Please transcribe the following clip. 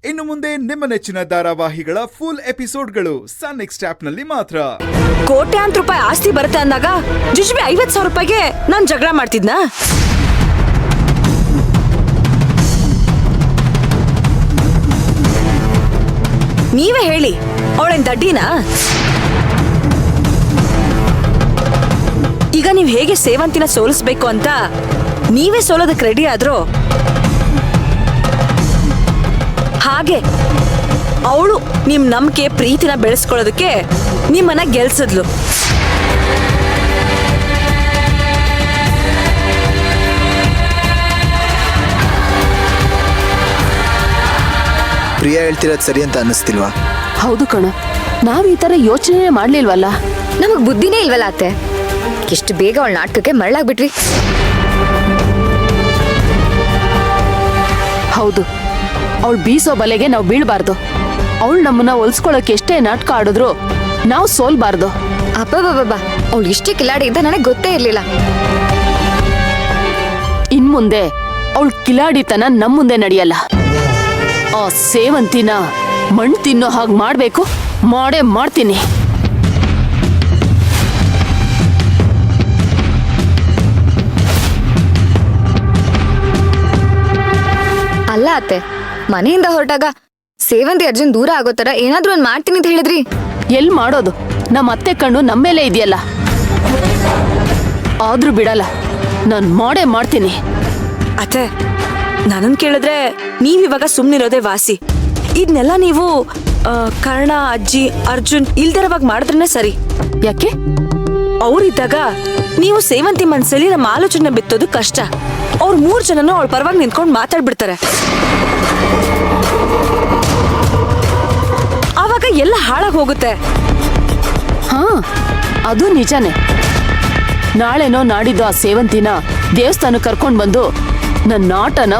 ಇನ್ನು ಮುಂದೆ ನಿಮ್ಮ ನೆಚ್ಚಿನ ಧಾರಾವಾಹಿಗಳ ಫುಲ್ ಎಪಿಸೋಡ್ಗಳು ಸನ್ ನೆಕ್ಸ್ಟ್ ಆಪ್ನಲ್ಲಿ ಮಾತ್ರ. ಕೋಟ್ಯಾಂತರ ರೂಪಾಯಿ ಆಸ್ತಿ ಬರುತ್ತೆ ಅಂದಾಗ ಜುಜುಬಿ 50,000 ರೂಪಾಯಿಗೆ ನಾನ್ ಜಗಳ ಮಾಡ್ತಿದ್ನಾ? ನೀವೇ ಹೇಳಿ, ಅವಳೇನ್ ದಡ್ಡಿನಾ? ಈಗ ನೀವ್ ಹೇಗೆ ಸೇವಂತಿನ ಸೋಲಿಸ್ಬೇಕು ಅಂತ ನೀವೇ ಸೋಲೋದಕ್ಕೆ ರೆಡಿ ಆದ್ರೋ ಹಾಗೆ ಅವಳು ನಿಮ್ ನಂಬಿಕೆ ಪ್ರೀತಿನ ಬೆಳೆಸ್ಕೊಳ್ಳೋದಕ್ಕೆ ನಿಮ್ಮನ್ನ ಗೆಲ್ಸಿದ್ಲು. ಪ್ರಿಯಾ ಹೇಳ್ತಿರೋದು ಸರಿ ಅಂತ ಅನ್ನಿಸ್ತಿಲ್ವಾ? ಹೌದು ಕಣೋ, ನಾವ್ ಈ ತರ ಯೋಚನೆ ಮಾಡ್ಲಿಲ್ವಲ್ಲ. ನಮಗ್ ಬುದ್ಧಿನೇ ಇಲ್ವಲ್ಲ ಅತ್ತೆ. ಎಷ್ಟು ಬೇಗ ಅವಳ ನಾಟಕಕ್ಕೆ ಮರಳಾಗ್ಬಿಟ್ವಿ. ಹೌದು, ಅವಳು ಬೀಸೋ ಬಲೆಗೆ ನಾವು ಬೀಳ್ಬಾರ್ದು. ಅವಳು ನಮ್ಮನ್ನ ಒಲ್ಸ್ಕೊಳಕ್ ಎಷ್ಟೇ ನಾಟಕ ಆಡಿದ್ರು ನಾವು ಸೋಲ್ಬಾರ್ದು. ಅಬ್ಬಬ್ಬಬ್ಬ, ಅವಳು ಇಷ್ಟೇ ಕಿಲಾಡಿ ಅಂತ ನನಗೆ ಗೊತ್ತೇ ಇರ್ಲಿಲ್ಲ. ಇನ್ಮುಂದೆ ಅವಳು ಕಿಲಾಡಿತನ ನಮ್ ಮುಂದೆ ನಡೆಯಲ್ಲ. ಆ ಸೇವಂತಿನ ಮಣ್ಣು ತಿನ್ನೋ ಹಾಗೆ ಮಾಡ್ಬೇಕು, ಮಾಡೇ ಮಾಡ್ತೀನಿ. ಅಲ್ಲ ಅತ್ತೆ, ಮನೆಯಿಂದ ಹೊರಟಾಗ ಸೇವಂತಿ ಅರ್ಜುನ್ ದೂರ ಆಗೋ ತರ ಏನಾದ್ರೂ ಒಂದ್ ಮಾಡ್ತೀನಿ ಅಂತ ಹೇಳಿದ್ರಿ. ಎಲ್ ಮಾಡೋದು? ನಮ್ಮ ಅತ್ತೆ ಕಣ್ಣು ನಮ್ಮೇಲೆ ಇದೆಯಲ್ಲ. ಆದ್ರೂ ಬಿಡಲ್ಲ, ನಾನ್ ಮಾಡೇ ಮಾಡ್ತೀನಿ. ಅತ್ತೆ, ನನ್ನನ್ ಕೇಳಿದ್ರೆ ನೀವಿವಾಗ ಸುಮ್ನಿರೋದೇ ವಾಸಿ. ಇದನ್ನೆಲ್ಲ ನೀವು ಕರ್ಣ, ಅಜ್ಜಿ, ಅರ್ಜುನ್ ಇಲ್ದಿರೋವಾಗ ಮಾಡಿದ್ರೇನೆ ಸರಿ. ಯಾಕೆ? ಅವ್ರಿದ್ದಾಗ ನೀವು ಸೇವಂತಿ ಮನ್ಸಲ್ಲಿ ನಮ್ಮ ಆಲೋಚನೆ ಬಿತ್ತೋದು ಕಷ್ಟ. ಅವ್ರ 3 ಜನನು ಅವಳ ಪರವಾಗಿ ನಿಂತ್ಕೊಂಡು ಮಾತಾಡ್ಬಿಡ್ತಾರೆ. ಆವಾಗ ಎಲ್ಲ ಹಾಳಾಗಿ ಹೋಗುತ್ತೆ. ಹಾ, ಅದು ನಿಜಾನೇ. ನಾಳೆನೋ ನಾಡಿದ್ದು ಆ ಸೇವಂತಿನ ದೇವಸ್ಥಾನ ಕರ್ಕೊಂಡ್ ಬಂದು ನನ್ನ ಆಟನ